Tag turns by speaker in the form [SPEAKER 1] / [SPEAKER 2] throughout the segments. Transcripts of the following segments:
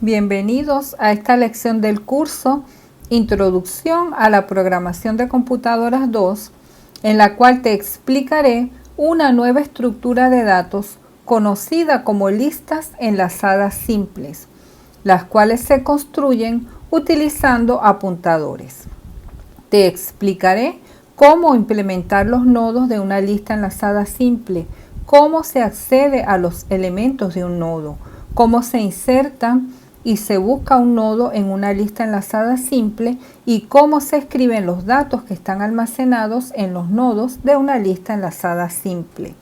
[SPEAKER 1] Bienvenidos a esta lección del curso Introducción a la Programación de Computadoras 2, en la cual te explicaré una nueva estructura de datos conocida como listas enlazadas simples, las cuales se construyen utilizando apuntadores. Te explicaré cómo implementar los nodos de una lista enlazada simple, cómo se accede a los elementos de un nodo, cómo se insertan y se busca un nodo en una lista enlazada simple y cómo se escriben los datos que están almacenados en los nodos de una lista enlazada simple.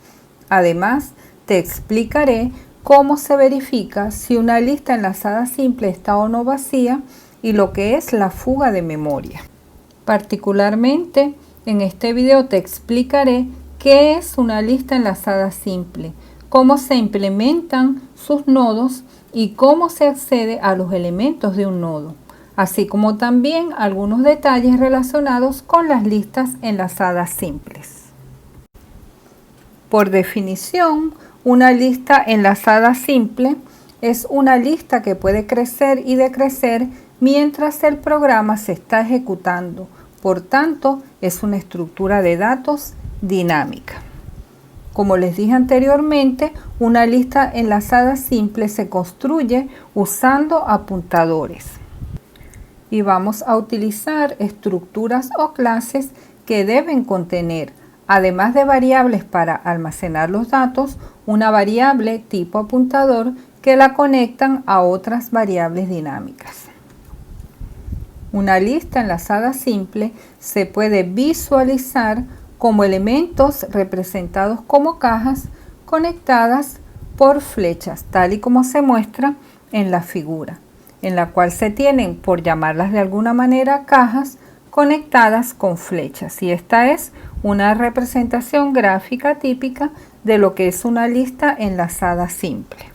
[SPEAKER 1] Además, te explicaré cómo se verifica si una lista enlazada simple está o no vacía y lo que es la fuga de memoria. Particularmente, en este video te explicaré qué es una lista enlazada simple, cómo se implementan sus nodos y cómo se accede a los elementos de un nodo, así como también algunos detalles relacionados con las listas enlazadas simples. Por definición, una lista enlazada simple es una lista que puede crecer y decrecer mientras el programa se está ejecutando. Por tanto, es una estructura de datos dinámica. Como les dije anteriormente, una lista enlazada simple se construye usando apuntadores. Y vamos a utilizar estructuras o clases que deben contener, además de variables para almacenar los datos, una variable tipo apuntador que la conectan a otras variables dinámicas. Una lista enlazada simple se puede visualizar como elementos representados como cajas conectadas por flechas, tal y como se muestra en la figura, en la cual se tienen, por llamarlas de alguna manera, cajas conectadas con flechas. Y esta es una representación gráfica típica de lo que es una lista enlazada simple.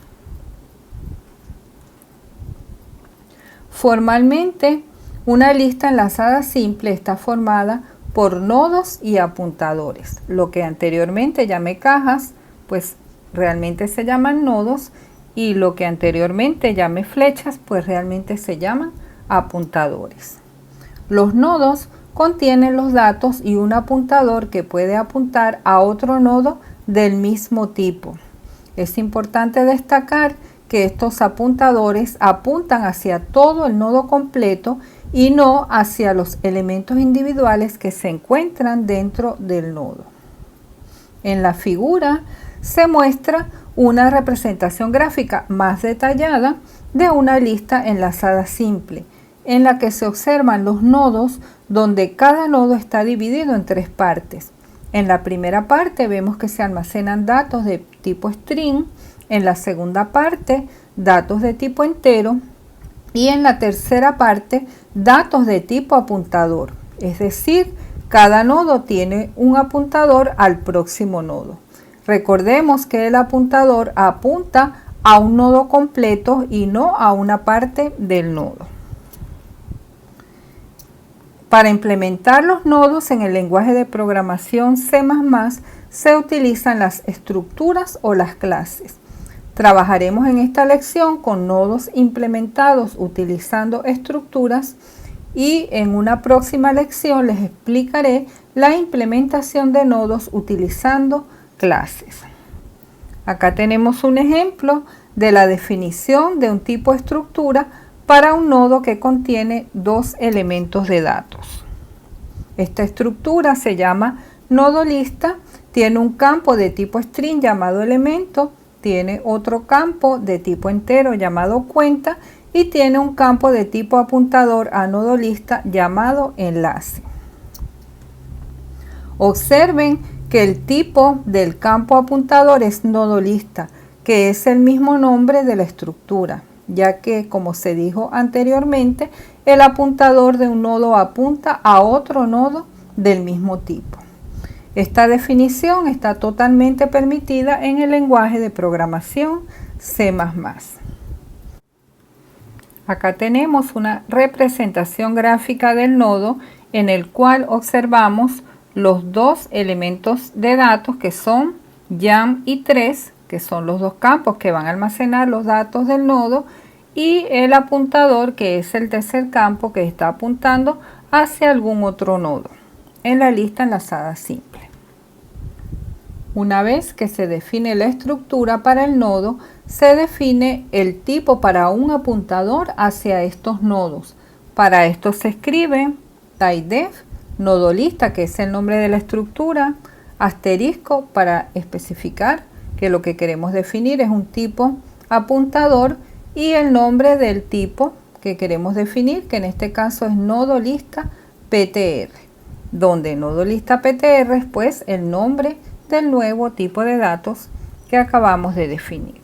[SPEAKER 1] Formalmente, una lista enlazada simple está formada por nodos y apuntadores. Lo que anteriormente llamé cajas, pues realmente se llaman nodos, y lo que anteriormente llamé flechas, pues realmente se llaman apuntadores. Los nodos contienen los datos y un apuntador que puede apuntar a otro nodo del mismo tipo. Es importante destacar que estos apuntadores apuntan hacia todo el nodo completo y no hacia los elementos individuales que se encuentran dentro del nodo. En la figura se muestra una representación gráfica más detallada de una lista enlazada simple, en la que se observan los nodos donde cada nodo está dividido en tres partes. En la primera parte vemos que se almacenan datos de tipo string, en la segunda parte datos de tipo entero, y en la tercera parte datos de tipo apuntador, es decir, cada nodo tiene un apuntador al próximo nodo. Recordemos que el apuntador apunta a un nodo completo y no a una parte del nodo. Para implementar los nodos en el lenguaje de programación C++, se utilizan las estructuras o las clases. Trabajaremos en esta lección con nodos implementados utilizando estructuras y en una próxima lección les explicaré la implementación de nodos utilizando clases. Acá tenemos un ejemplo de la definición de un tipo estructura para un nodo que contiene dos elementos de datos. Esta estructura se llama nodo lista, tiene un campo de tipo string llamado elemento, tiene otro campo de tipo entero llamado cuenta y tiene un campo de tipo apuntador a nodo lista llamado enlace. Observen que el tipo del campo apuntador es nodo lista, que es el mismo nombre de la estructura, ya que, como se dijo anteriormente, el apuntador de un nodo apunta a otro nodo del mismo tipo. Esta definición está totalmente permitida en el lenguaje de programación C++. Acá tenemos una representación gráfica del nodo en el cual observamos los dos elementos de datos que son YAM y 3, que son los dos campos que van a almacenar los datos del nodo, y el apuntador, que es el tercer campo que está apuntando hacia algún otro nodo en la lista enlazada simple. Una vez que se define la estructura para el nodo, se define el tipo para un apuntador hacia estos nodos. Para esto se escribe typedef, nodo lista, que es el nombre de la estructura, asterisco para especificar que lo que queremos definir es un tipo apuntador y el nombre del tipo que queremos definir, que en este caso es nodo lista PTR, donde nodo lista PTR es pues el nombre del nuevo tipo de datos que acabamos de definir.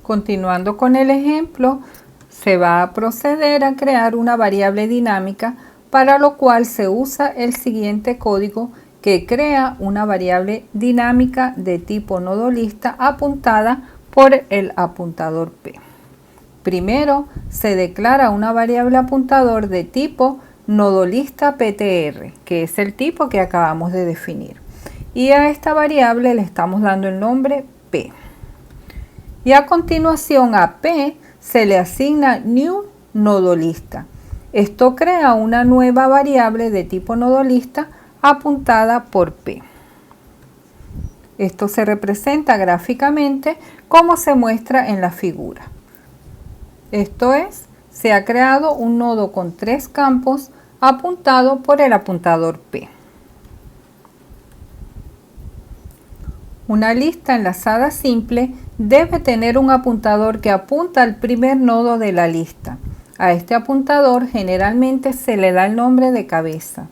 [SPEAKER 1] Continuando con el ejemplo, se va a proceder a crear una variable dinámica, para lo cual se usa el siguiente código que crea una variable dinámica de tipo nodo lista apuntada por el apuntador P. Primero se declara una variable apuntador de tipo nodo lista PTR, que es el tipo que acabamos de definir. Y a esta variable le estamos dando el nombre P. Y a continuación a P se le asigna new nodo lista. Esto crea una nueva variable de tipo nodo lista apuntada por P. Esto se representa gráficamente como se muestra en la figura. Esto es, se ha creado un nodo con 3 campos apuntado por el apuntador P. Una lista enlazada simple debe tener un apuntador que apunta al primer nodo de la lista. A este apuntador generalmente se le da el nombre de cabeza.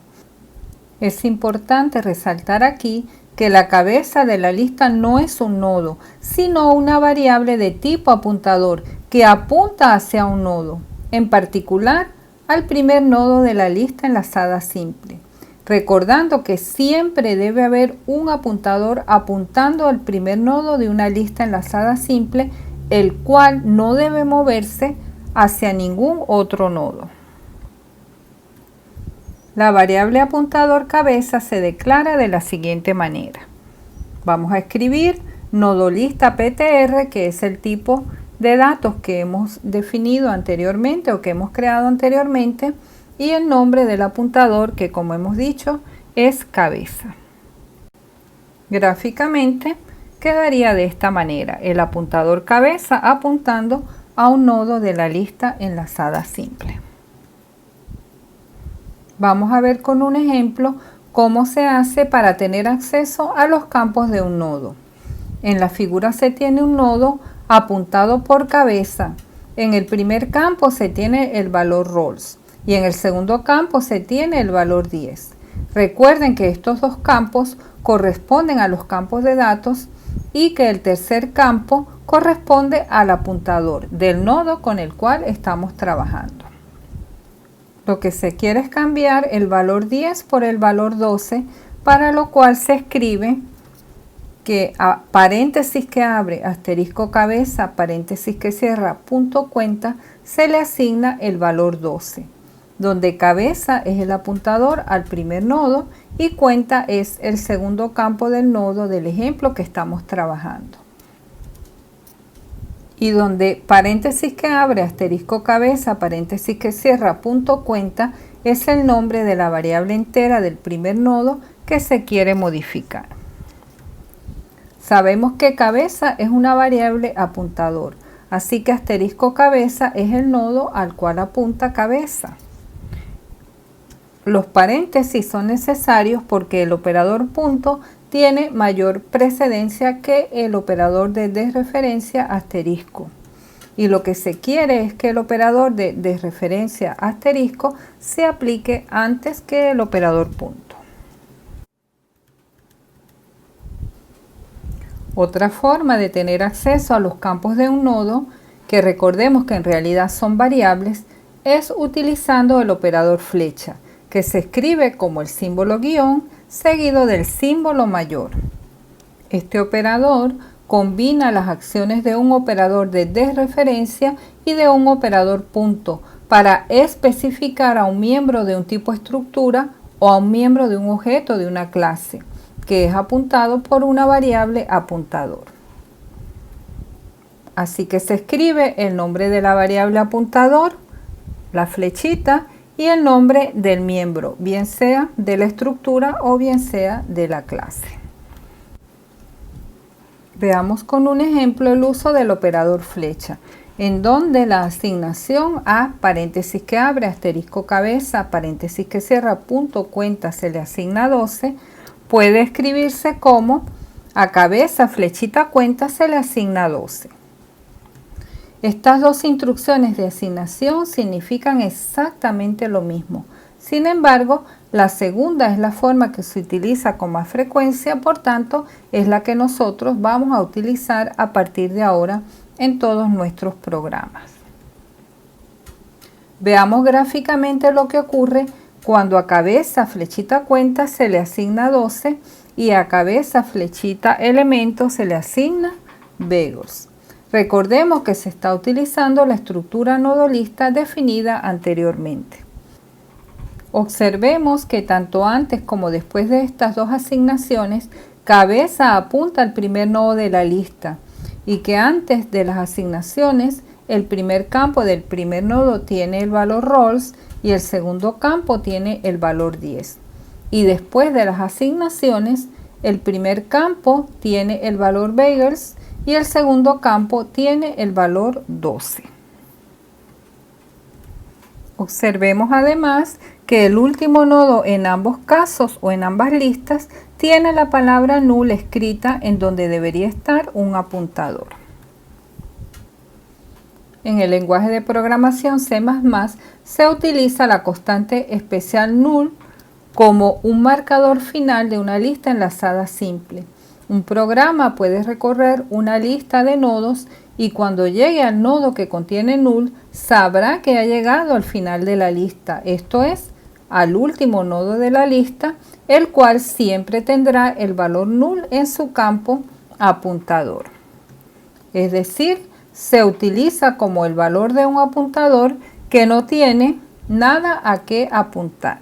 [SPEAKER 1] Es importante resaltar aquí que la cabeza de la lista no es un nodo, sino una variable de tipo apuntador que apunta hacia un nodo, en particular al primer nodo de la lista enlazada simple, recordando que siempre debe haber un apuntador apuntando al primer nodo de una lista enlazada simple, el cual no debe moverse hacia ningún otro nodo. La variable apuntador cabeza se declara de la siguiente manera. Vamos a escribir nodo lista PTR, que es el tipo de datos que hemos definido anteriormente o que hemos creado anteriormente, y el nombre del apuntador, que como hemos dicho es cabeza. Gráficamente quedaría de esta manera: el apuntador cabeza apuntando a un nodo de la lista enlazada simple. Vamos a ver con un ejemplo cómo se hace para tener acceso a los campos de un nodo. En la figura se tiene un nodo apuntado por cabeza. En el primer campo se tiene el valor roles y en el segundo campo se tiene el valor 10. Recuerden que estos dos campos corresponden a los campos de datos y que el tercer campo corresponde al apuntador del nodo con el cual estamos trabajando. Lo que se quiere es cambiar el valor 10 por el valor 12, para lo cual se escribe que a paréntesis que abre, asterisco cabeza, paréntesis que cierra, punto cuenta, se le asigna el valor 12, donde cabeza es el apuntador al primer nodo y cuenta es el segundo campo del nodo del ejemplo que estamos trabajando. Y donde paréntesis que abre, asterisco cabeza, paréntesis que cierra, punto cuenta, es el nombre de la variable entera del primer nodo que se quiere modificar. Sabemos que cabeza es una variable apuntador, así que asterisco cabeza es el nodo al cual apunta cabeza. Los paréntesis son necesarios porque el operador punto tiene mayor precedencia que el operador de desreferencia asterisco. Y lo que se quiere es que el operador de desreferencia asterisco se aplique antes que el operador punto. Otra forma de tener acceso a los campos de un nodo, que recordemos que en realidad son variables, es utilizando el operador flecha, que se escribe como el símbolo guión seguido del símbolo mayor. Este operador combina las acciones de un operador de desreferencia y de un operador punto para especificar a un miembro de un tipo estructura o a un miembro de un objeto de una clase, que es apuntado por una variable apuntador. Así que se escribe el nombre de la variable apuntador, la flechita, y el nombre del miembro, bien sea de la estructura o bien sea de la clase. Veamos con un ejemplo el uso del operador flecha, en donde la asignación a paréntesis que abre, asterisco cabeza, paréntesis que cierra, punto cuenta se le asigna 12, puede escribirse como a cabeza flechita cuenta se le asigna 12. Estas dos instrucciones de asignación significan exactamente lo mismo. Sin embargo, la segunda es la forma que se utiliza con más frecuencia, por tanto, es la que nosotros vamos a utilizar a partir de ahora en todos nuestros programas. Veamos gráficamente lo que ocurre cuando a cabeza flechita cuenta se le asigna 12 y a cabeza flechita elemento se le asigna bagels. Recordemos que se está utilizando la estructura nodolista definida anteriormente. Observemos que tanto antes como después de estas dos asignaciones, cabeza apunta al primer nodo de la lista y que antes de las asignaciones, el primer campo del primer nodo tiene el valor roles y el segundo campo tiene el valor 10. Y después de las asignaciones, el primer campo tiene el valor bagels y el segundo campo tiene el valor 12. Observemos además que el último nodo en ambos casos o en ambas listas tiene la palabra null escrita en donde debería estar un apuntador. En el lenguaje de programación C++ se utiliza la constante especial null como un marcador final de una lista enlazada simple. Un programa puede recorrer una lista de nodos y cuando llegue al nodo que contiene null, sabrá que ha llegado al final de la lista, esto es, al último nodo de la lista, el cual siempre tendrá el valor null en su campo apuntador. Es decir, se utiliza como el valor de un apuntador que no tiene nada a qué apuntar.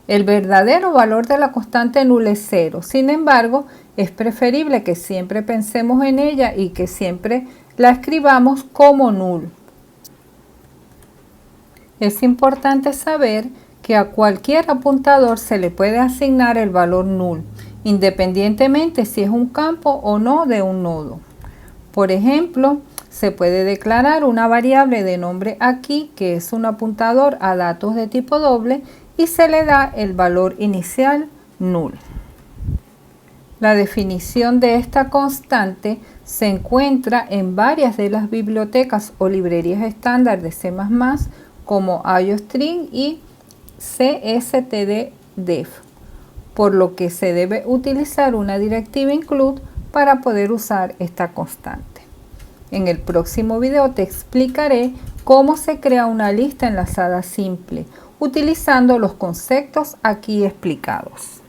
[SPEAKER 1] El verdadero valor de la constante null es 0. Sin embargo, es preferible que siempre pensemos en ella y que siempre la escribamos como null. Es importante saber que a cualquier apuntador se le puede asignar el valor null, independientemente si es un campo o no de un nodo. Por ejemplo, se puede declarar una variable de nombre aquí, que es un apuntador a datos de tipo doble, y se le da el valor inicial null. La definición de esta constante se encuentra en varias de las bibliotecas o librerías estándar de C++, como IOString y CSTD-Def, por lo que se debe utilizar una directiva include para poder usar esta constante. En el próximo video te explicaré cómo se crea una lista enlazada simple, utilizando los conceptos aquí explicados.